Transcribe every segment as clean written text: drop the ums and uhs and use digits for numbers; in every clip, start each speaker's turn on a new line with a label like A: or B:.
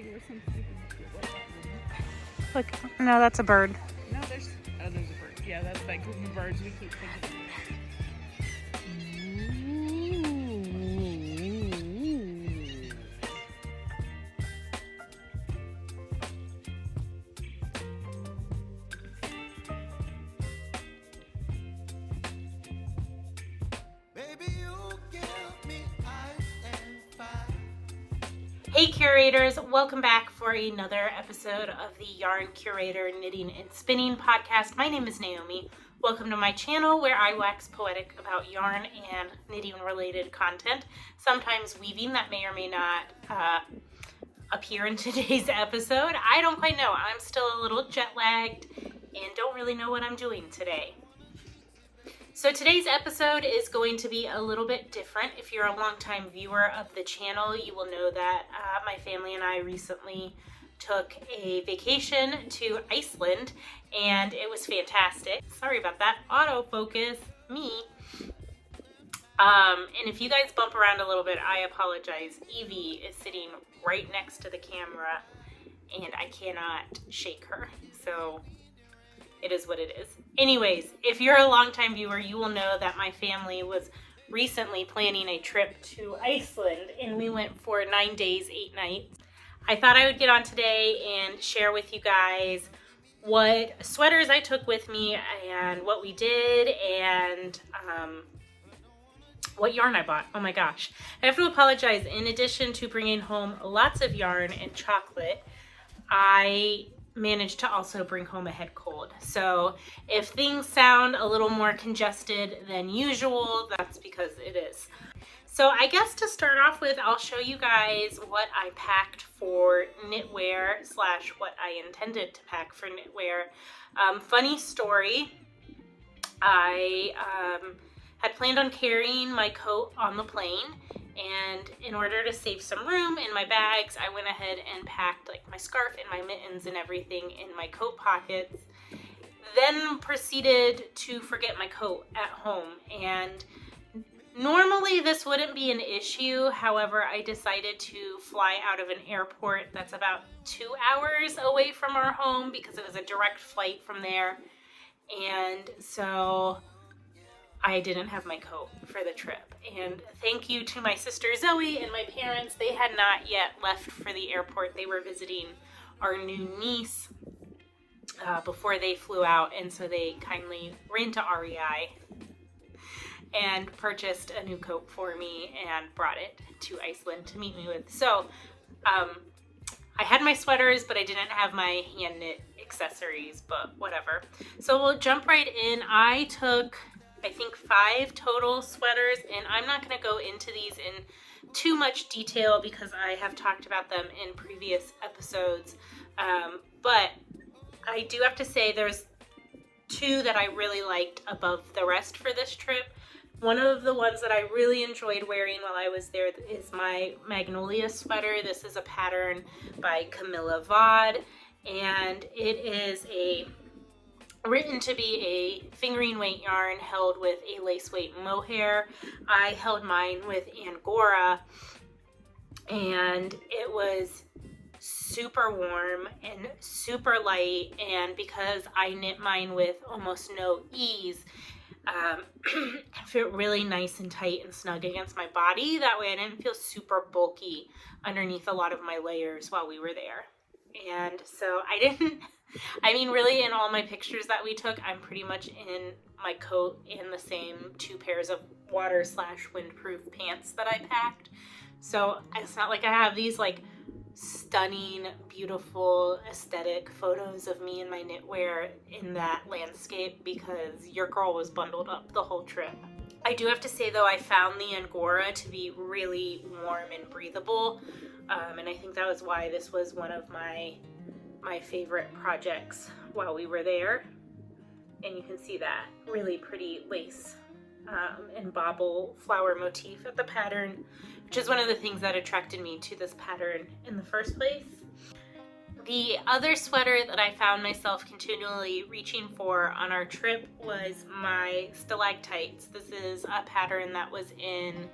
A: there was some stupid shit like that.
B: Look, no, that's a bird.
A: No, there's a bird. Yeah, that's that group of birds we keep thinking.
B: Hey curators, welcome back for another episode of the Yarn Curator Knitting and Spinning podcast. My name is Naomi. Welcome to my channel where I wax poetic about yarn and knitting related content, sometimes weaving that may or may not appear in today's episode. I don't quite know. I'm still a little jet lagged and don't really know what I'm doing today. So today's episode is going to be a little bit different. If you're a longtime viewer of the channel, you will know that my family and I recently took a vacation to Iceland, and it was fantastic. Sorry about that. Autofocus, me. And if you guys bump around a little bit, I apologize. Evie is sitting right next to the camera, and I cannot shake her. So it is what it is. Anyways, if you're a longtime viewer, you will know that my family was recently planning a trip to Iceland, and we went for 9 days, 8 nights. I thought I would get on today and share with you guys what sweaters I took with me and what we did and what yarn I bought. Oh my gosh. I have to apologize. In addition to bringing home lots of yarn and chocolate, I managed to also bring home a head cold. So if things sound a little more congested than usual, that's because it is. So I guess to start off with, I'll show you guys what I packed for knitwear / what I intended to pack for knitwear. Funny story, I had planned on carrying my coat on the plane, and in order to save some room in my bags, I went ahead and packed like my scarf and my mittens and everything in my coat pockets, then proceeded to forget my coat at home. And normally this wouldn't be an issue. However, I decided to fly out of an airport that's about 2 hours away from our home because it was a direct flight from there. And so I didn't have my coat for the trip. And thank you to my sister Zoe and my parents. They had not yet left for the airport. They were visiting our new niece before they flew out. And so they kindly ran to REI and purchased a new coat for me and brought it to Iceland to meet me with. So I had my sweaters, but I didn't have my hand knit accessories, but whatever. So we'll jump right in. I took, I think, 5 total sweaters, and I'm not going to go into these in too much detail because I have talked about them in previous episodes. But I do have to say there's 2 that I really liked above the rest for this trip. One of the ones that I really enjoyed wearing while I was there is my Magnolia sweater. This is a pattern by Camilla Vod, and it is written to be a fingering weight yarn held with a lace weight mohair. I held mine with Angora, and it was super warm and super light, and because I knit mine with almost no ease, it fit really nice and tight and snug against my body. That way I didn't feel super bulky underneath a lot of my layers while we were there. And so really in all my pictures that we took, I'm pretty much in my coat and the same 2 pairs of water / windproof pants that I packed. So it's not like I have these like stunning, beautiful, aesthetic photos of me in my knitwear in that landscape because your girl was bundled up the whole trip. I do have to say though, I found the Angora to be really warm and breathable, and I think that was why this was one of my favorite projects while we were there. And you can see that really pretty lace and bobble flower motif at the pattern, which is one of the things that attracted me to this pattern in the first place. The other sweater that I found myself continually reaching for on our trip was my stalactites. This is a pattern that was in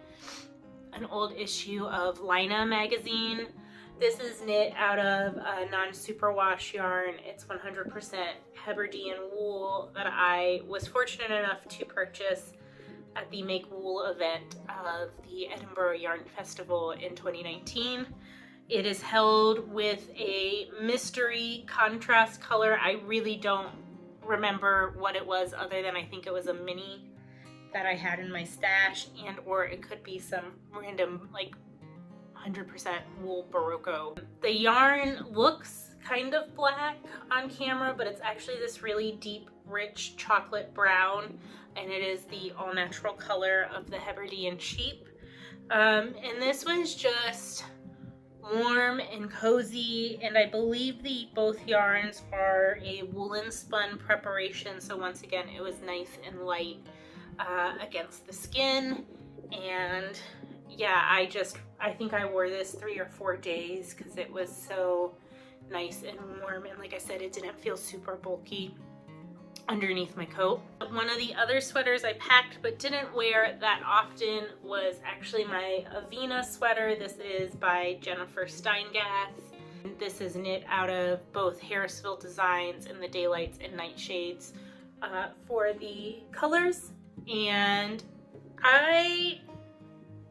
B: an old issue of Lina magazine. This is knit out of a non-superwash yarn. It's 100% Hebridean wool that I was fortunate enough to purchase at the Make Wool event of the Edinburgh Yarn Festival in 2019. It is held with a mystery contrast color. I really don't remember what it was, other than I think it was a mini that I had in my stash, and or it could be some random like 100% wool Barocco. The yarn looks kind of black on camera, but it's actually this really deep, rich chocolate brown, and it is the all-natural color of the Hebridean sheep. And this was just warm and cozy, and I believe both yarns are a woolen spun preparation, so once again it was nice and light against the skin. And yeah, I think I wore this 3 or 4 days because it was so nice and warm, and like I said, it didn't feel super bulky underneath my coat. One of the other sweaters I packed but didn't wear that often was actually my Avena sweater. This is by Jennifer Steingath. This is knit out of both Harrisville designs in the daylights and nightshades for the colors, and I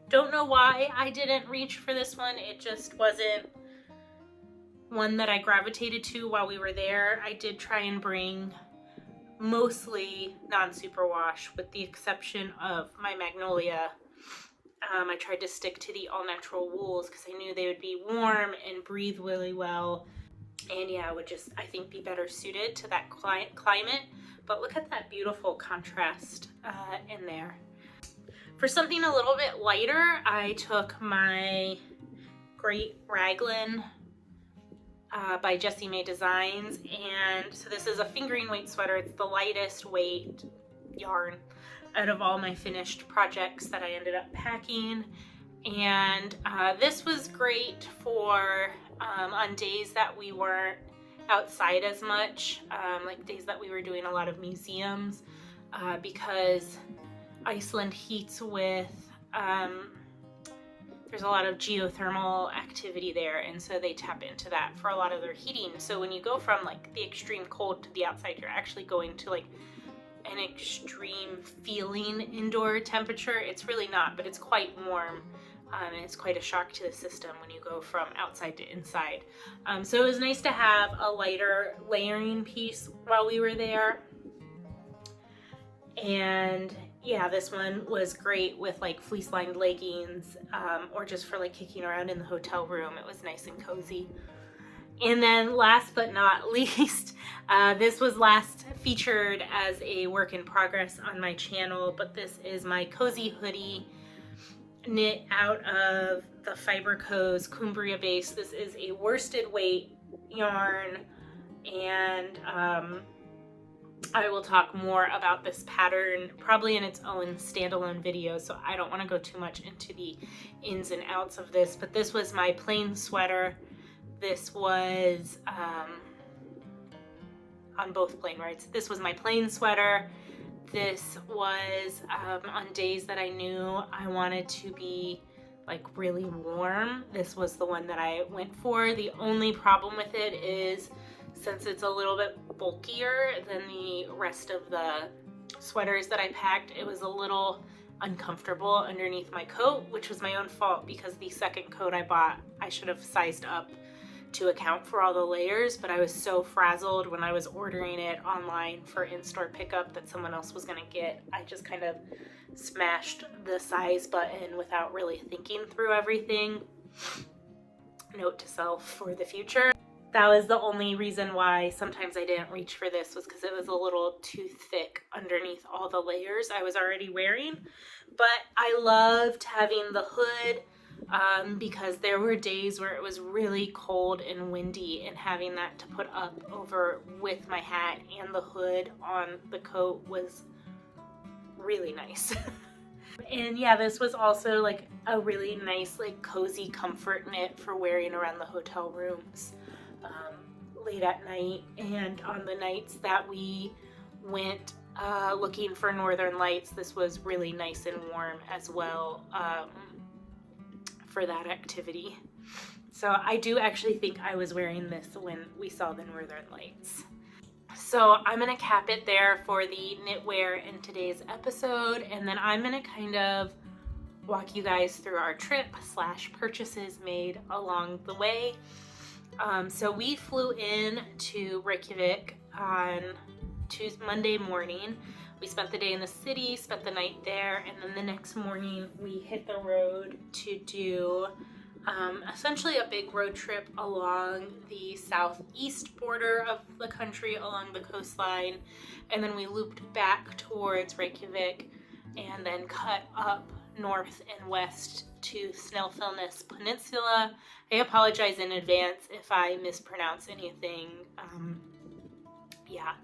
B: don't know why I didn't reach for this one. It just wasn't one that I gravitated to while we were there. I did try and bring mostly non-superwash with the exception of my Magnolia. I tried to stick to the all-natural wools because I knew they would be warm and breathe really well, and yeah, would just, I think, be better suited to that climate. But look at that beautiful contrast in there. For something a little bit lighter, I took my Great Raglan by Jessie May Designs, and so this is a fingering weight sweater. It's the lightest weight yarn out of all my finished projects that I ended up packing, and this was great for on days that we weren't outside as much, like days that we were doing a lot of museums, because Iceland heats with, there's a lot of geothermal activity there, and so they tap into that for a lot of their heating. So when you go from like the extreme cold to the outside, you're actually going to like an extreme feeling indoor temperature. It's really not, but it's quite warm, and it's quite a shock to the system when you go from outside to inside. So it was nice to have a lighter layering piece while we were there. And yeah, this one was great with like fleece lined leggings, or just for like kicking around in the hotel room. It was nice and cozy. And then last but not least, this was last featured as a work in progress on my channel, but this is my cozy hoodie knit out of the Fiberco's Cumbria base. This is a worsted weight yarn, and I will talk more about this pattern probably in its own standalone video, so I don't want to go too much into the ins and outs of this, but this was my plain sweater. This was on both plain rides. This was my plain sweater. This was on days that I knew I wanted to be like really warm. This was the one that I went for. The only problem with it is, since it's a little bit bulkier than the rest of the sweaters that I packed, it was a little uncomfortable underneath my coat, which was my own fault because the second coat I bought, I should have sized up to account for all the layers, but I was so frazzled when I was ordering it online for in-store pickup that someone else was gonna get. I just kind of smashed the size button without really thinking through everything. Note to self for the future. That was the only reason why sometimes I didn't reach for this, was because it was a little too thick underneath all the layers I was already wearing. But I loved having the hood, because there were days where it was really cold and windy, and having that to put up over with my hat and the hood on the coat was really nice. And yeah, this was also like a really nice like cozy comfort knit for wearing around the hotel rooms late at night, and on the nights that we went looking for northern lights. This was really nice and warm as well for that activity. So I do actually think I was wearing this when we saw the Northern Lights. So I'm going to cap it there for the knitwear in today's episode, and then I'm going to kind of walk you guys through our trip / purchases made along the way. So we flew in to Reykjavik on Monday morning. We spent the day in the city, spent the night there, and then the next morning we hit the road to do essentially a big road trip along the southeast border of the country, along the coastline, and then we looped back towards Reykjavik and then cut up north and west to Snæfellsnes Peninsula. I apologize in advance if I mispronounce anything.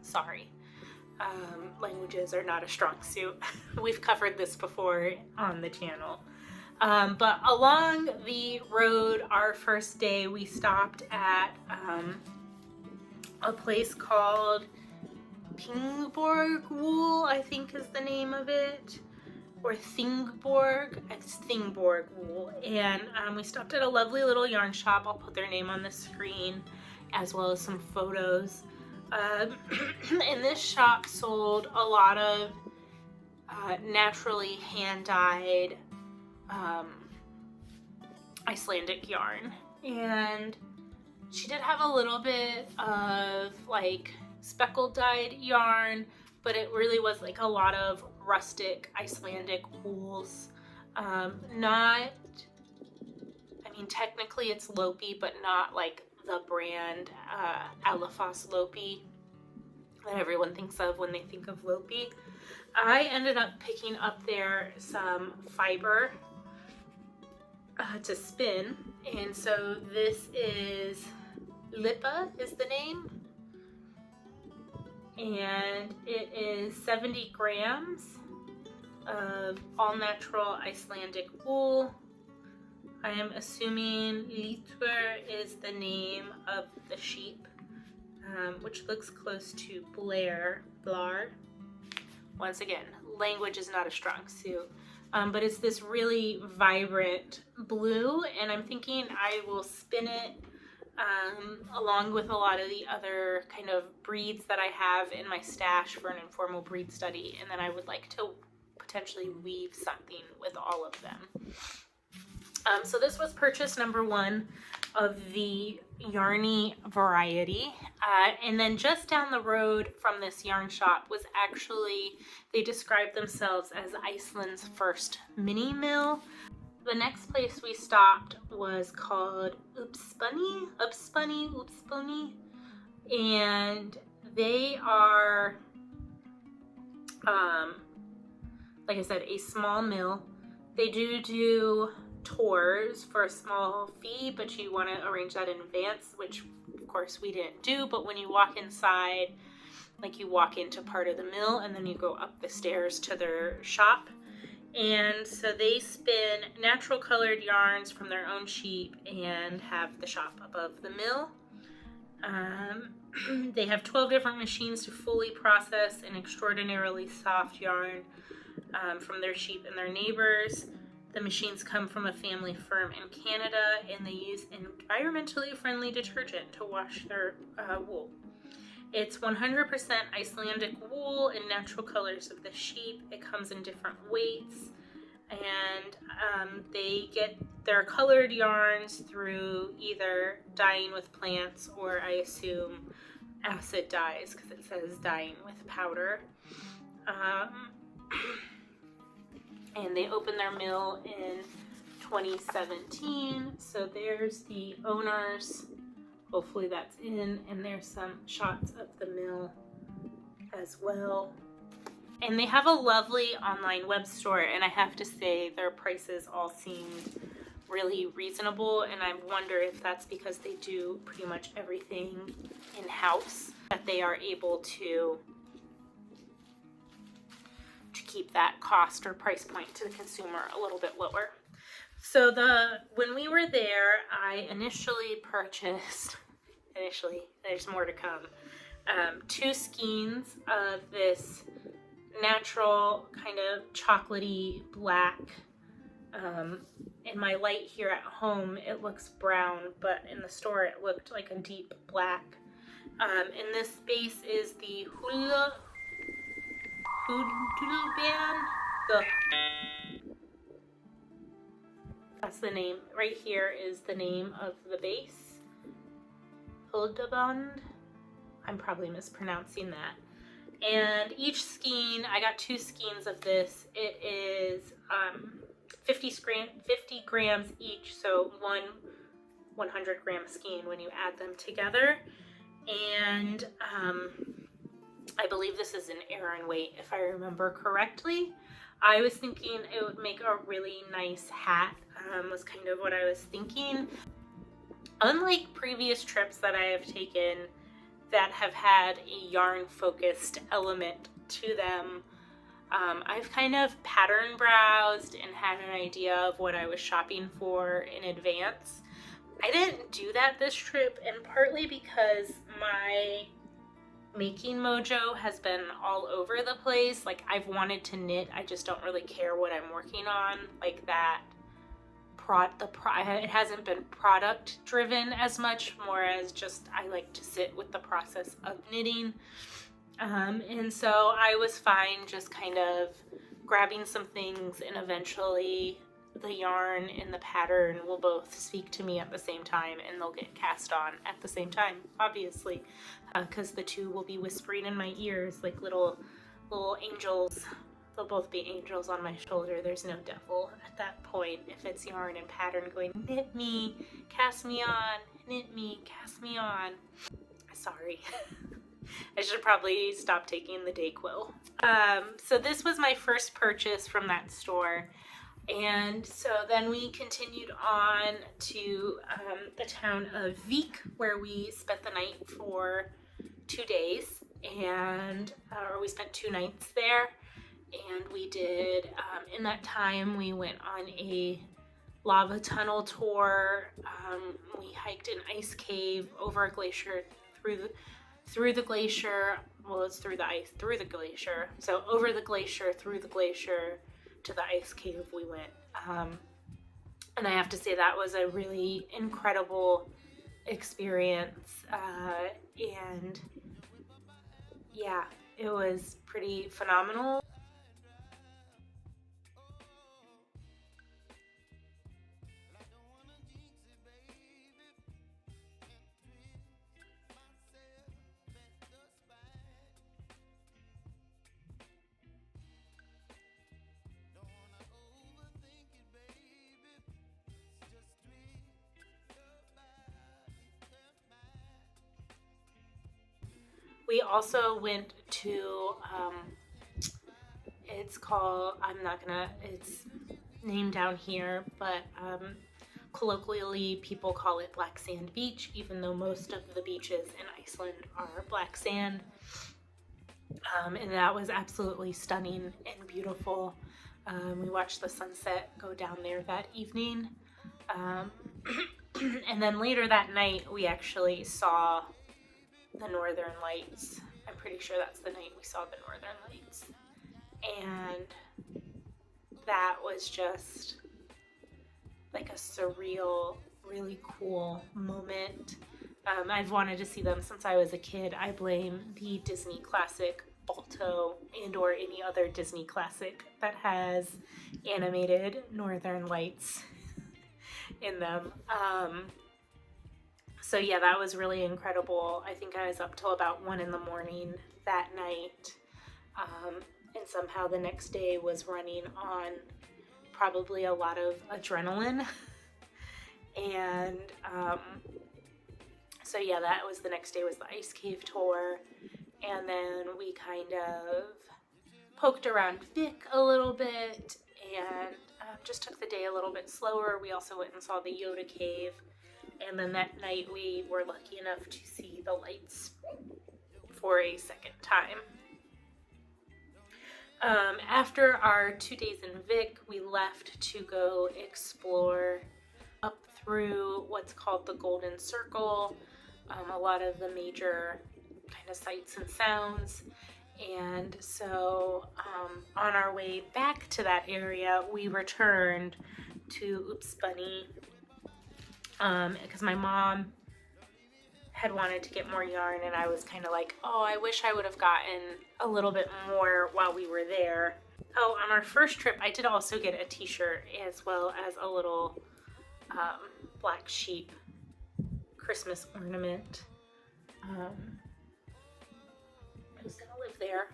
B: Sorry. Languages are not a strong suit. We've covered this before on the channel. But along the road, our first day, we stopped at a place called Thingborg Wool, I think is the name of it, or Thingborg. It's Thingborg Wool. And we stopped at a lovely little yarn shop. I'll put their name on the screen, as well as some photos. And this shop sold a lot of naturally hand-dyed Icelandic yarn, and she did have a little bit of like speckled dyed yarn, but it really was like a lot of rustic Icelandic wools. Technically it's Lopi, but not like the brand Alafoss Lopi that everyone thinks of when they think of Lopi. I ended up picking up there some fiber to spin, and so this is Lippa is the name, and it is 70 grams of all natural Icelandic wool. I am assuming knitwear is the name of the sheep, which looks close to Blar. Once again, language is not a strong suit, but it's this really vibrant blue, and I'm thinking I will spin it along with a lot of the other kind of breeds that I have in my stash for an informal breed study, and then I would like to potentially weave something with all of them. So this was purchase number 1 of the Yarny variety. And then just down the road from this yarn shop was actually, they described themselves as Iceland's first mini mill. The next place we stopped was called Uppspunni, and they are, like I said, a small mill. They do tours for a small fee, but you want to arrange that in advance, which of course we didn't do. But when you walk inside, like you walk into part of the mill and then you go up the stairs to their shop. And so they spin natural colored yarns from their own sheep and have the shop above the mill. They have 12 different machines to fully process an extraordinarily soft yarn from their sheep and their neighbors. The machines come from a family firm in Canada, and they use environmentally friendly detergent to wash their wool. It's 100% Icelandic wool in natural colors of the sheep. It comes in different weights, and they get their colored yarns through either dyeing with plants or, I assume, acid dyes, because it says dyeing with powder. And they opened their mill in 2017. So there's the owners. Hopefully that's in. And there's some shots of the mill as well. And they have a lovely online web store. And I have to say their prices all seemed really reasonable. And I wonder if that's because they do pretty much everything in-house, that they are able to keep that cost or price point to the consumer a little bit lower. So when we were there, I initially purchased, there's more to come, 2 skeins of this natural kind of chocolatey black in my light here at home, it looks brown, but in the store, it looked like a deep black. And this base is the Hula Band. That's the name. Right here is the name of the base. Huldaband. I'm probably mispronouncing that. And each skein, I got 2 skeins of this. It is 50 grams each, so one 100-gram skein when you add them together. And I believe this is an Aran weight, if I remember correctly. I was thinking it would make a really nice hat, was kind of what I was thinking. Unlike previous trips that I have taken that have had a yarn-focused element to them, I've kind of pattern browsed and had an idea of what I was shopping for in advance. I didn't do that this trip, and partly because my making mojo has been all over the place. Like, I've wanted to knit, I just don't really care what I'm working on. Like that, it hasn't been product driven as much, more as just I like to sit with the process of knitting. And so I was fine just kind of grabbing some things, and eventually the yarn and the pattern will both speak to me at the same time, and they'll get cast on at the same time, obviously, because the two will be whispering in my ears like little angels. They'll both be angels on my shoulder. There's no devil at that point if it's yarn and pattern going, knit me, cast me on, knit me, cast me on. Sorry. I should probably stop taking the Dayquil. So this was my first purchase from that store. And so then we continued on to the town of Vik, where we spent the night for 2 days, and or we spent 2 nights there. And we did, in that time, we went on a lava tunnel tour. We hiked an ice cave over a glacier, through the glacier. Well, it's through the ice, through the glacier. So over the glacier, through the glacier, to the ice cave we went. And I have to say that was a really incredible experience. And yeah, it was pretty phenomenal. We also went to, it's called, it's named down here, but colloquially people call it Black Sand Beach, even though most of the beaches in Iceland are black sand. And that was absolutely stunning and beautiful. We watched the sunset go down there that evening. And then later that night, we actually saw the Northern Lights. I'm pretty sure that's the night we saw the Northern Lights. And that was just like a surreal, really cool moment. I've wanted to see them since I was a kid. I blame the Disney classic Balto and or any other Disney classic that has animated Northern Lights in them. So yeah, that was really incredible. I think I was up till about 1 in the morning that night. And somehow the next day was running on probably a lot of adrenaline. And so yeah, that was the next day was the ice cave tour. And then we kind of poked around Vik a little bit and just took the day a little bit slower. We also went and saw the Yoda cave. And then that night we were lucky enough to see the lights for a second time. After our 2 days in Vik, we left to go explore up through what's called the Golden Circle, a lot of the major kind of sights and sounds. And so on our way back to that area, we returned to Oops Bunny because my mom had wanted to get more yarn, and I was kind of like, oh, I wish I would have gotten a little bit more while we were there. Oh, on our first trip, I did also get a t-shirt as well as a little black sheep Christmas ornament. Who's gonna live there?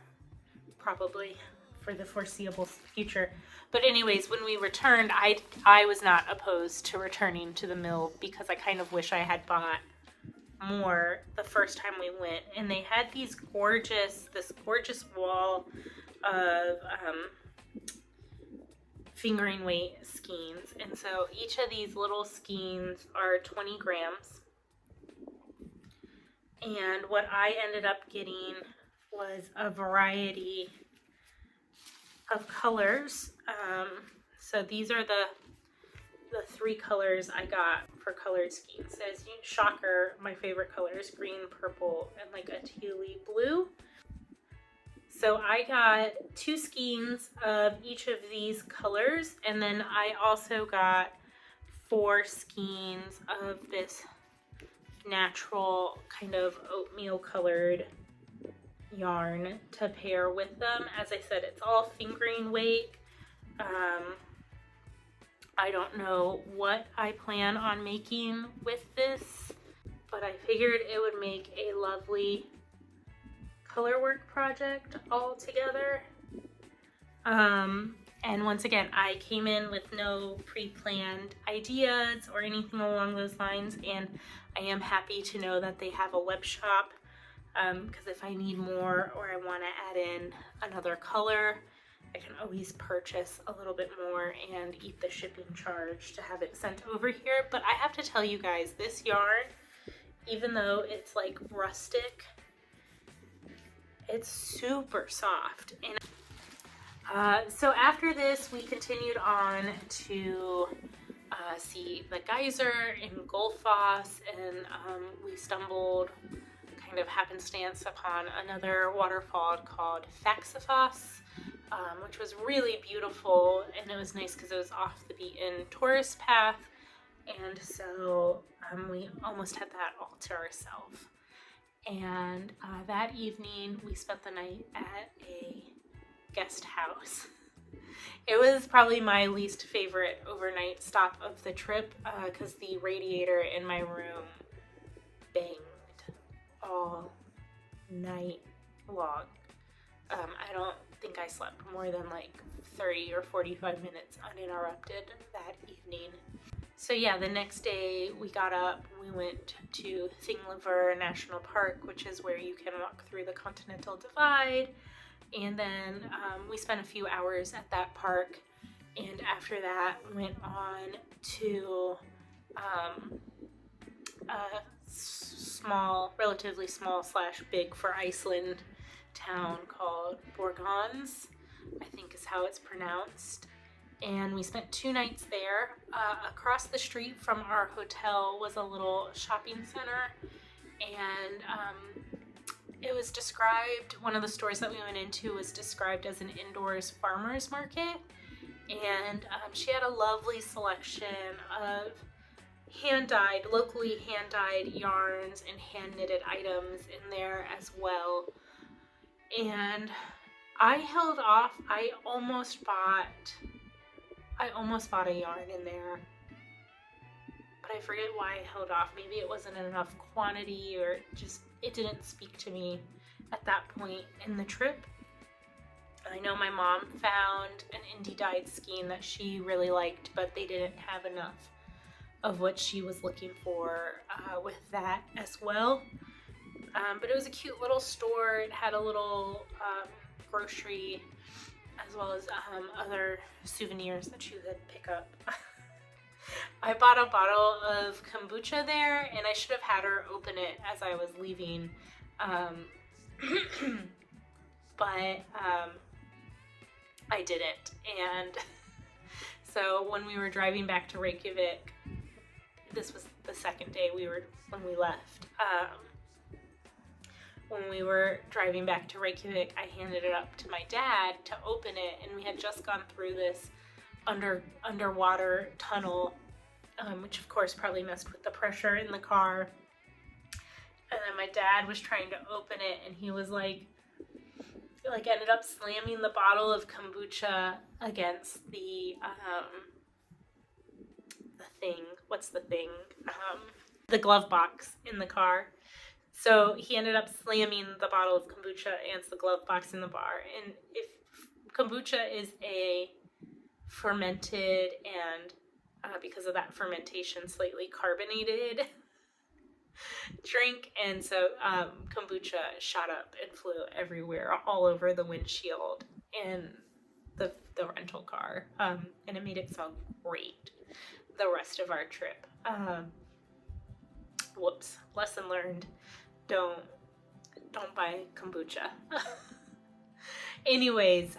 B: Probably for the foreseeable future. But anyways, when we returned, I was not opposed to returning to the mill because I kind of wish I had bought more the first time we went. And they had this gorgeous wall of fingering weight skeins. And so each of these little skeins are 20 grams. And what I ended up getting was a variety of colors. So these are the 3 colors I got for colored skeins. So as you, shocker, my favorite color is green, purple, and like a tealy blue. So I got 2 skeins of each of these colors, and then I also got 4 skeins of this natural kind of oatmeal colored yarn to pair with them. As I said, it's all fingering weight. I don't know what I plan on making with this, but I figured it would make a lovely color work project all together. And once again, I came in with no pre-planned ideas or anything along those lines, and I am happy to know that they have a web shop, because if I need more or I want to add in another color, I can always purchase a little bit more and eat the shipping charge to have it sent over here. But I have to tell you guys, this yarn, even though it's like rustic, it's super soft. And so after this, we continued on to see the geyser in Gullfoss, and we stumbled kind of happenstance upon another waterfall called Faxafoss, which was really beautiful, and it was nice because it was off the beaten tourist path, and so we almost had that all to ourselves. And that evening we spent the night at a guest house. It was probably my least favorite overnight stop of the trip because the radiator in my room banged all night long. I don't think I slept more than like 30 or 45 minutes uninterrupted that evening. So yeah, the next day we got up, we went to Thingvellir National Park, which is where you can walk through the Continental Divide. And then we spent a few hours at that park, and after that went on to a small, relatively small / big for Iceland town called Borgons, I think is how it's pronounced. And we spent 2 nights there. Across the street from our hotel was a little shopping center, and it was described, one of the stores that we went into was described as an indoors farmer's market, and she had a lovely selection of locally hand-dyed yarns and hand-knitted items in there as well. And I held off. I almost bought a yarn in there, but I forget why I held off. Maybe it wasn't enough quantity, or just it didn't speak to me at that point in the trip. I know my mom found an indie dyed skein that she really liked, but they didn't have enough of what she was looking for with that as well. But it was a cute little store. It had a little grocery as well as other souvenirs that you could pick up. I bought a bottle of kombucha there, and I should have had her open it as I was leaving. But I didn't. And so when we were driving back to Reykjavik, this was the second day when we left. When we were driving back to Reykjavik, I handed it up to my dad to open it, and we had just gone through this underwater tunnel, which of course probably messed with the pressure in the car. And then my dad was trying to open it, and he was like ended up slamming the bottle of kombucha against the thing. What's the thing? The glove box in the car. So he ended up slamming the bottle of kombucha against the glove box in the bar. And if kombucha is a fermented and because of that fermentation, slightly carbonated drink, and so kombucha shot up and flew everywhere, all over the windshield in the rental car, and it made it smell great the rest of our trip. Whoops, lesson learned: don't buy kombucha. Anyways,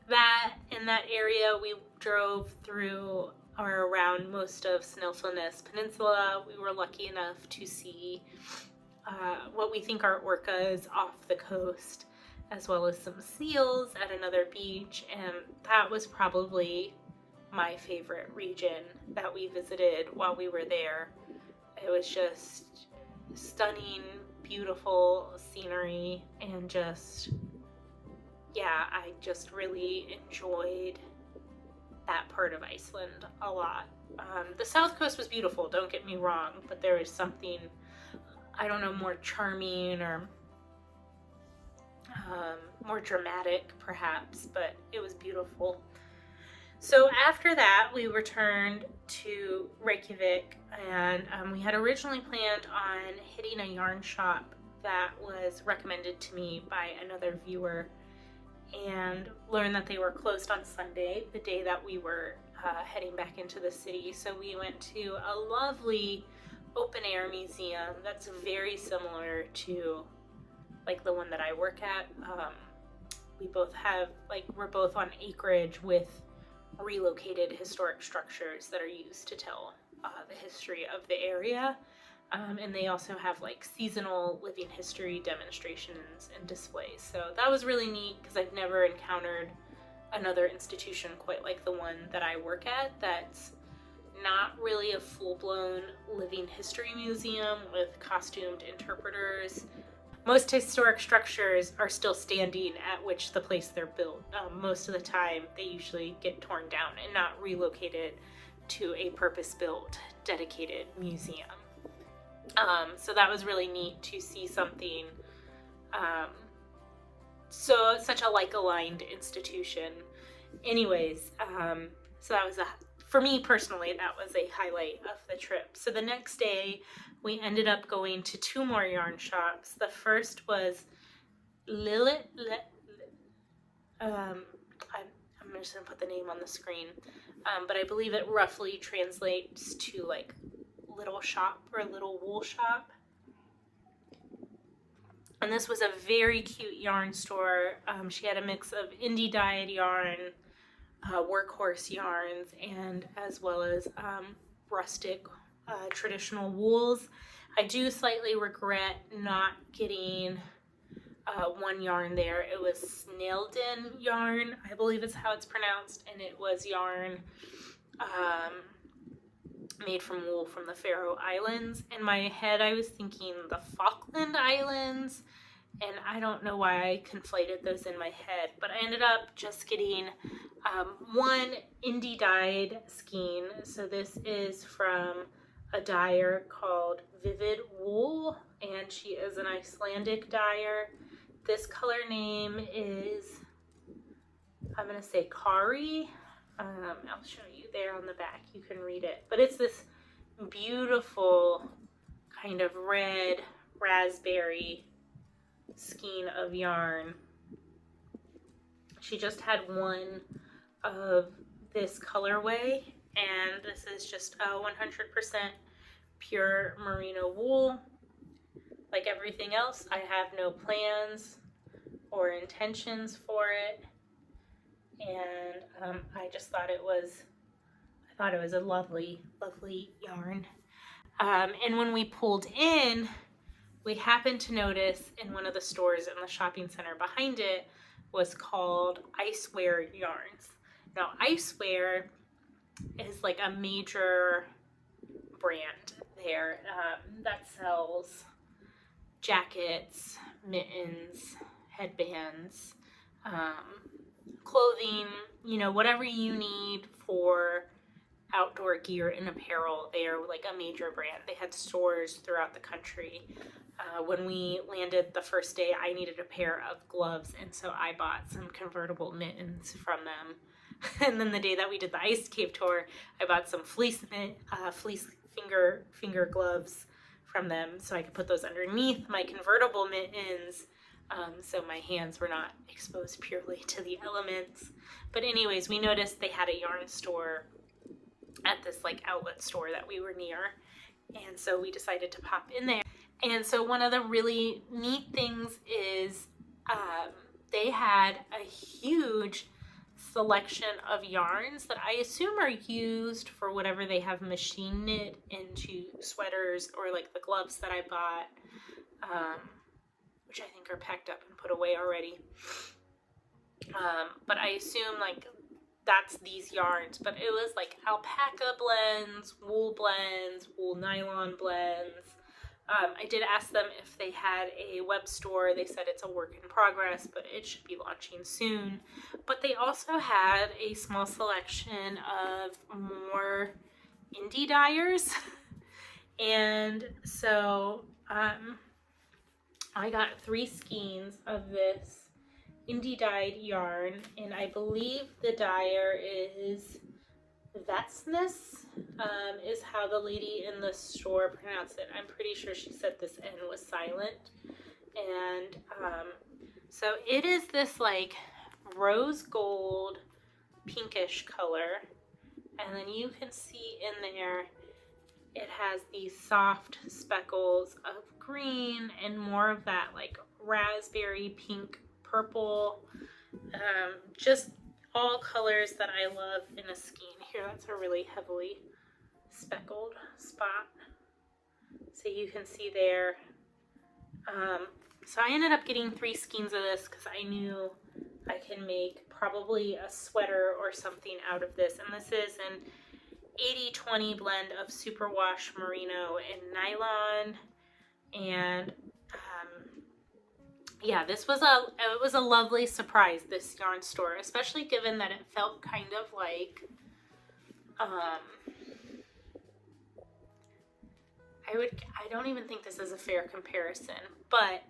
B: that in that area we drove through or around most of Snæfellsnes Peninsula. We were lucky enough to see what we think are orcas off the coast, as well as some seals at another beach, and that was probably my favorite region that we visited while we were there. It was just stunning, beautiful scenery, and just, yeah, I just really enjoyed that part of Iceland a lot. The south coast was beautiful, don't get me wrong, but there was something, I don't know, more charming or more dramatic perhaps, but it was beautiful. So after that, we returned to Reykjavik, and we had originally planned on hitting a yarn shop that was recommended to me by another viewer, and learned that they were closed on Sunday, the day that we were heading back into the city. So we went to a lovely open air museum that's very similar to like the one that I work at. We both have, like, we're both on acreage with relocated historic structures that are used to tell the history of the area. And they also have like seasonal living history demonstrations and displays. So that was really neat because I've never encountered another institution quite like the one that I work at that's not really a full-blown living history museum with costumed interpreters. Most historic structures are still standing at which the place they're built. Most of the time they usually get torn down and not relocated to a purpose-built, dedicated museum. So that was really neat to see something, such a like-aligned institution. Anyways, so that was for me personally, that was a highlight of the trip. So the next day, we ended up going to 2 more yarn shops. The first was I'm just gonna put the name on the screen, but I believe it roughly translates to like little shop or little wool shop. And this was a very cute yarn store. She had a mix of indie dyed yarn, workhorse yarns, and as well as rustic traditional wools. I do slightly regret not getting one yarn there. It was Snælden yarn, I believe is how it's pronounced, and it was yarn made from wool from the Faroe Islands. In my head, I was thinking the Falkland Islands, and I don't know why I conflated those in my head, but I ended up just getting one indie dyed skein. So this is from a dyer called Vivid Wool, and she is an Icelandic dyer. This color name is, I'm going to say Kari. I'll show you there on the back. You can read it. But it's this beautiful kind of red raspberry skein of yarn. She just had one of this colorway, and this is just a 100% pure merino wool. Like everything else, I have no plans or intentions for it. And I just thought it was, a lovely, lovely yarn. And when we pulled in, we happened to notice in one of the stores in the shopping center behind it was called Icewear Yarns. Now, Icewear is like a major brand there that sells jackets, mittens, headbands, clothing, you know, whatever you need for outdoor gear and apparel. They are like a major brand. They had stores throughout the country. When we landed the first day, I needed a pair of gloves, and so I bought some convertible mittens from them. And then the day that we did the ice cave tour, I bought some fleece finger gloves from them, so I could put those underneath my convertible mittens, so my hands were not exposed purely to the elements. But anyways, we noticed they had a yarn store at this like outlet store that we were near, and so we decided to pop in there. And so one of the really neat things is they had a huge selection of yarns that I assume are used for whatever they have machine knit into sweaters, or like the gloves that I bought, which I think are packed up and put away already. But I assume like that's these yarns, but it was like alpaca blends, wool nylon blends. I did ask them if they had a web store. They said it's a work in progress, but it should be launching soon. But they also had a small selection of more indie dyers. And so I got 3 skeins of this indie dyed yarn, and I believe the dyer is Vetsness, is how the lady in the store pronounced it. I'm pretty sure she said this N was silent. And so it is this like rose gold pinkish color, and then you can see in there it has these soft speckles of green and more of that like raspberry pink purple, just all colors that I love in a skein. Here, that's a really heavily speckled spot, so you can see there. So I ended up getting 3 skeins of this because I knew I can make probably a sweater or something out of this. And this is an 80-20 blend of superwash merino and nylon. And yeah, this was a lovely surprise, this yarn store, especially given that it felt kind of like I don't even think this is a fair comparison, but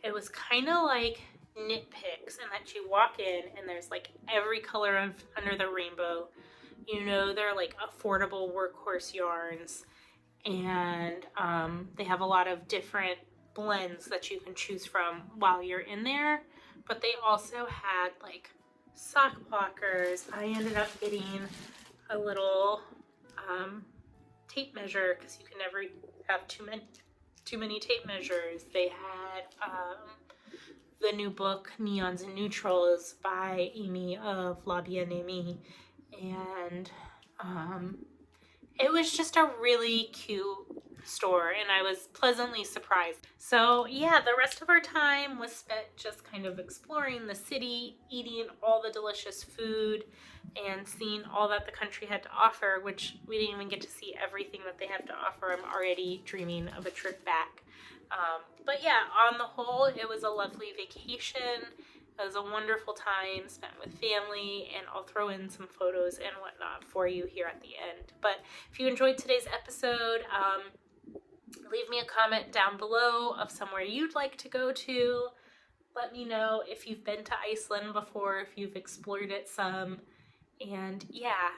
B: it was kind of like Knit Picks, and that you walk in and there's like every color under the rainbow. You know, they're like affordable workhorse yarns, and they have a lot of different blends that you can choose from while you're in there. But they also had like sock blockers. I ended up getting a little tape measure because you can never have too many tape measures. They had the new book Neons and Neutrals by Amy of La Bien-Aimée, and it was just a really cute store, and I was pleasantly surprised. So yeah, the rest of our time was spent just kind of exploring the city, eating all the delicious food, and seeing all that the country had to offer, which we didn't even get to see everything that they have to offer. I'm already dreaming of a trip back. But yeah, on the whole, it was a lovely vacation. It was a wonderful time spent with family, and I'll throw in some photos and whatnot for you here at the end. But if you enjoyed today's episode, leave me a comment down below of somewhere you'd like to go to. Let me know if you've been to Iceland before, if you've explored it some. And yeah,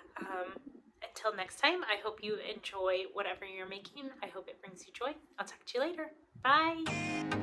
B: until next time, I hope you enjoy whatever you're making. I hope it brings you joy. I'll talk to you later. Bye!